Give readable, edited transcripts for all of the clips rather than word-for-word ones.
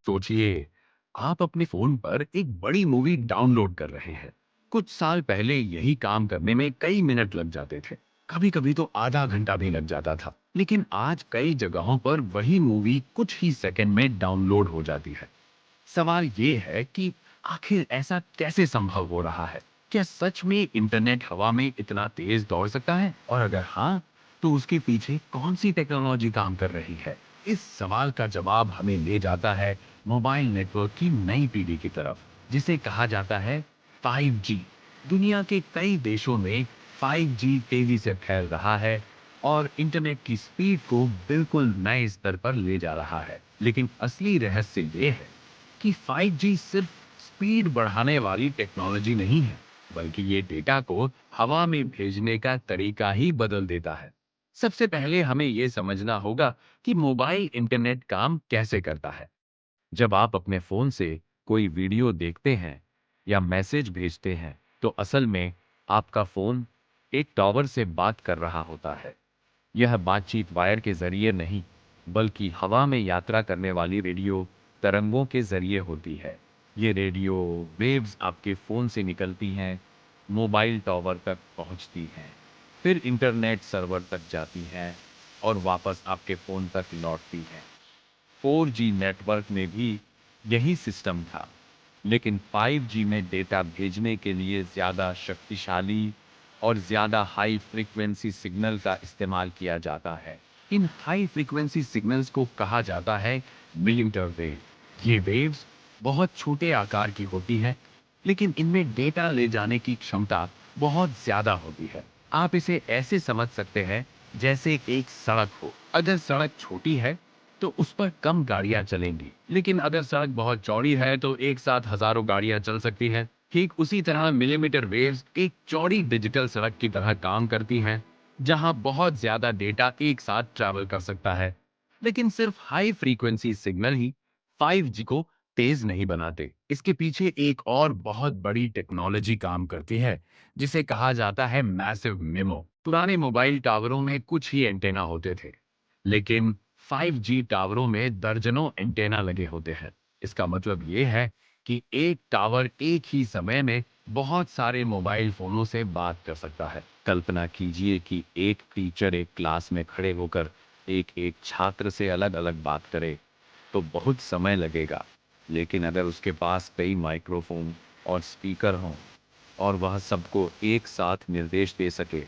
सोचिए, आप अपने फोन पर एक बड़ी मूवी डाउनलोड कर रहे हैं। कुछ साल पहले यही काम करने में कई मिनट लग जाते थे। कभी कभी तो आधा घंटा भी लग जाता था। लेकिन आज कई जगहों पर वही मूवी कुछ ही सेकंड में डाउनलोड हो जाती है। सवाल ये है कि आखिर ऐसा कैसे संभव हो रहा है? क्या सच में इंटरनेट हवा में इतना तेज दौड़ सकता है? और अगर हाँ, तो उसके पीछे कौन सी टेक्नोलॉजी काम कर रही है? इस सवाल का जवाब हमें ले जाता है मोबाइल नेटवर्क की नई पीढ़ी की तरफ, जिसे कहा जाता है 5G। दुनिया के कई देशों में 5G तेजी से फैल रहा है और इंटरनेट की स्पीड को बिल्कुल नए स्तर पर ले जा रहा है। लेकिन असली रहस्य ये है कि 5G सिर्फ स्पीड बढ़ाने वाली टेक्नोलॉजी नहीं है, बल्कि ये डेटा को हवा में भेजने का तरीका ही बदल देता है। सबसे पहले हमें यह समझना होगा कि मोबाइल इंटरनेट काम कैसे करता है। जब आप अपने फोन से कोई वीडियो देखते हैं या मैसेज भेजते हैं, तो असल में आपका फोन एक टावर से बात कर रहा होता है। यह बातचीत वायर के जरिए नहीं, बल्कि हवा में यात्रा करने वाली रेडियो तरंगों के जरिए होती है। ये रेडियो वेव्स आपके फ़ोन से निकलती हैं, मोबाइल टॉवर तक पहुंचती हैं, फिर इंटरनेट सर्वर तक जाती हैं और वापस आपके फ़ोन तक लौटती हैं। 4G नेटवर्क में भी यही सिस्टम था, लेकिन 5G में डेटा भेजने के लिए ज़्यादा शक्तिशाली और ज़्यादा हाई फ्रीक्वेंसी सिग्नल का इस्तेमाल किया जाता है। इन हाई फ्रीक्वेंसी सिग्नल्स को कहा जाता है मिलिमीटर वेव। ये वेव्स बहुत छोटे आकार की होती है, लेकिन इनमें डेटा ले जाने की क्षमता बहुत ज़्यादा होती है। आप इसे ऐसे समझ सकते हैं जैसे एक सड़क हो। अगर सड़क छोटी है तो उस पर कम गाड़ियां चलेंगी, लेकिन अगर सड़क बहुत चौड़ी है तो एक साथ हजारों गाड़ियां चल सकती हैं। ठीक उसी तरह मिलीमीटर वेव्स एक चौड़ी डिजिटल सड़क की तरह काम करती हैं, जहां बहुत ज्यादा डेटा एक साथ ट्रैवल कर सकता है। लेकिन सिर्फ हाई फ्रीक्वेंसी सिग्नल ही 5G को तेज नहीं बनाते। इसके पीछे एक और बहुत बड़ी टेक्नोलॉजी काम करती है, जिसे कहा जाता है मैसिव मिमो। पुराने मोबाइल टावरों में कुछ ही एंटेना होते थे, लेकिन 5G टावरों में दर्जनों एंटेना लगे होते हैं। इसका मतलब ये है कि एक टावर एक ही समय में बहुत सारे मोबाइल फोनों से बात कर सकता है। कल्पना कीजिए कि एक टीचर एक क्लास में खड़े होकर एक एक छात्र से अलग अलग बात करे, तो बहुत समय लगेगा। लेकिन अगर उसके पास कई माइक्रोफोन और स्पीकर हों और वह सबको एक साथ निर्देश दे सके,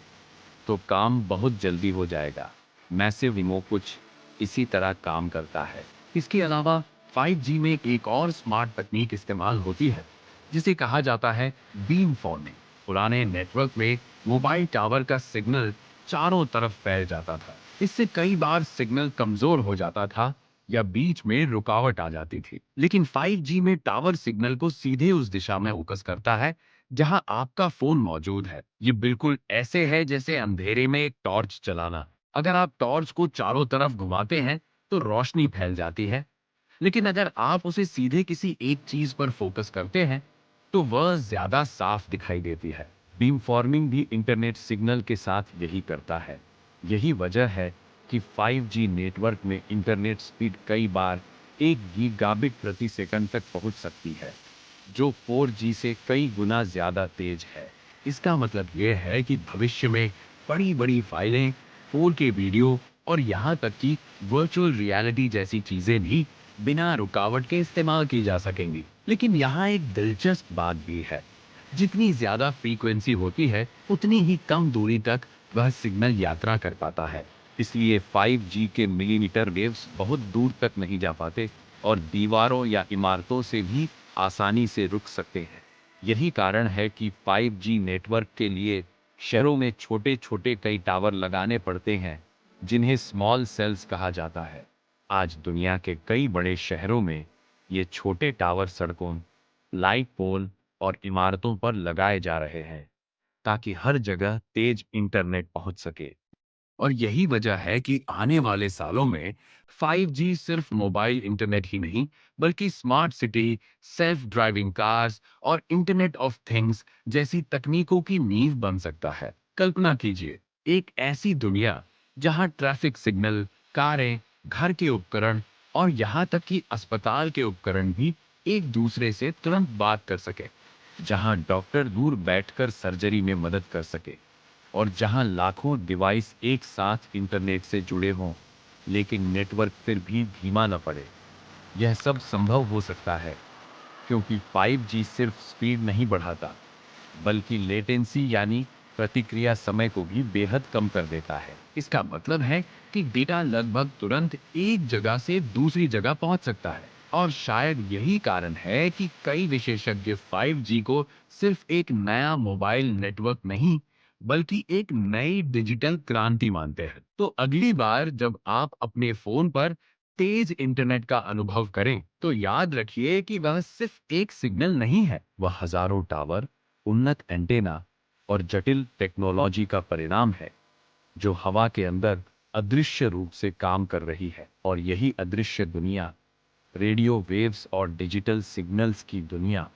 तो काम बहुत जल्दी हो जाएगा। मैसिव इमो कुछ इसी तरह काम करता है। इसके अलावा 5G में एक और स्मार्ट तकनीक इस्तेमाल होती है, जिसे कहा जाता है बीम फॉर्मिंग। पुराने नेटवर्क में मोबाइल टावर का सिग्नल चारों तरफ फैल जाता था। इससे कई बार सिग्नल कमजोर हो जाता था या बीच में रुकावट आ जाती थी। लेकिन 5G में टावर सिग्नल को सीधे उस दिशा में फोकस करता है जहां आपका फोन मौजूद है। ये बिल्कुल ऐसे है जैसे अंधेरे में एक टॉर्च चलाना। अगर आप टॉर्च को चारों तरफ घुमाते हैं तो रोशनी फैल जाती है, लेकिन अगर आप उसे सीधे किसी एक चीज पर फोकस करते हैं तो वह ज्यादा साफ दिखाई देती है। बीम फॉर्मिंग भी इंटरनेट सिग्नल के साथ यही करता है। यही वजह है कि 5G नेटवर्क में इंटरनेट स्पीड कई बार 1 गीगाबिट प्रति सेकंड तक पहुंच सकती है, जो 4G से कई गुना ज्यादा तेज है। इसका मतलब यह है कि भविष्य में बड़ी बड़ी फाइलें, 4K वीडियो और यहाँ तक कि वर्चुअल रियलिटी जैसी चीजें भी बिना रुकावट के इस्तेमाल की जा सकेंगी। लेकिन यहाँ एक दिलचस्प बात भी है। जितनी ज्यादा फ्रीक्वेंसी होती है, उतनी ही कम दूरी तक वह सिग्नल यात्रा कर पाता है। इसलिए 5G के मिलीमीटर वेव्स बहुत दूर तक नहीं जा पाते और दीवारों या इमारतों से भी आसानी से रुक सकते हैं। यही कारण है कि 5G नेटवर्क के लिए शहरों में छोटे छोटे कई टावर लगाने पड़ते हैं, जिन्हें स्मॉल सेल्स कहा जाता है। आज दुनिया के कई बड़े शहरों में ये छोटे टावर सड़कों, लाइट पोल और इमारतों पर लगाए जा रहे हैं, ताकि हर जगह तेज इंटरनेट पहुंच सके। और यही वजह है कि आने वाले सालों में 5G सिर्फ मोबाइल इंटरनेट ही नहीं, बल्कि smart city, self driving cars और इंटरनेट ऑफ थिंग्स जैसी तकनीकों की नींव बन सकता है। कल्पना कीजिए, एक ऐसी दुनिया जहां ट्रैफिक सिग्नल, कारें, घर के उपकरण और यहाँ तक कि अस्पताल के उपकरण भी एक दूसरे से तुरंत बात कर सके। जहाँ डॉक्टर दूर बैठकर सर्जरी में मदद कर सके और जहाँ लाखों डिवाइस एक साथ इंटरनेट से जुड़े हों, लेकिन नेटवर्क फिर भी धीमा न पड़े। यह सब संभव हो सकता है क्योंकि 5G सिर्फ स्पीड नहीं बढ़ाता, बल्कि लेटेंसी यानी प्रतिक्रिया समय को भी बेहद कम कर देता है। इसका मतलब है कि डेटा लगभग तुरंत एक जगह से दूसरी जगह पहुंच सकता है। और शायद यही कारण है कि कई विशेषज्ञ 5G को सिर्फ एक नया मोबाइल नेटवर्क नहीं, बल्कि एक नई डिजिटल क्रांति मानते हैं। तो अगली बार जब आप अपने फोन पर तेज इंटरनेट का अनुभव करें, तो याद रखिए कि वह सिर्फ एक सिग्नल नहीं है, वह हजारों टावर, उन्नत एंटेना और जटिल टेक्नोलॉजी का परिणाम है, जो हवा के अंदर अदृश्य रूप से काम कर रही है। और यही अदृश्य दुनिया, रेडियो वेव्स और डिजिटल सिग्नल्स की दुनिया,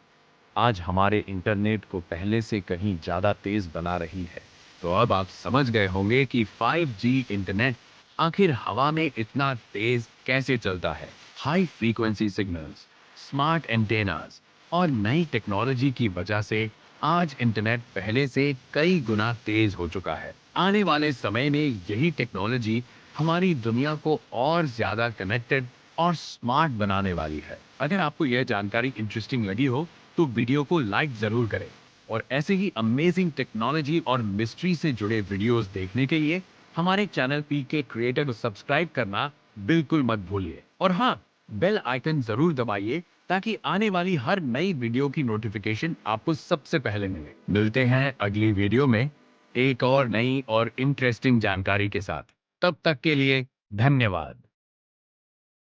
आज हमारे इंटरनेट को पहले से कहीं ज्यादा तेज बना रही है। तो अब आप समझ गए होंगे कि 5G इंटरनेट आखिर हवा में इतना तेज कैसे चलता है। High frequency signals, smart antennas और नई टेक्नोलॉजी की वजह से आज इंटरनेट पहले से कई गुना तेज हो चुका है। आने वाले समय में यही टेक्नोलॉजी हमारी दुनिया को और ज्यादा कनेक्टेड और स्मार्ट बनाने वाली है। अगर आपको यह जानकारी इंटरेस्टिंग लगी हो तो वीडियो को लाइक जरूर करें और ऐसे ही अमेजिंग टेक्नोलॉजी और मिस्ट्री से जुड़े वीडियोस देखने के लिए हमारे चैनल पीके क्रिएटर को सब्सक्राइब करना बिल्कुल मत भूलिए। और हाँ, बेल आइकन जरूर दबाइए ताकि आने वाली हर नई वीडियो की नोटिफिकेशन आपको सबसे पहले मिले। मिलते हैं अगली वीडियो में एक और नई और इंटरेस्टिंग जानकारी के साथ। तब तक के लिए धन्यवाद।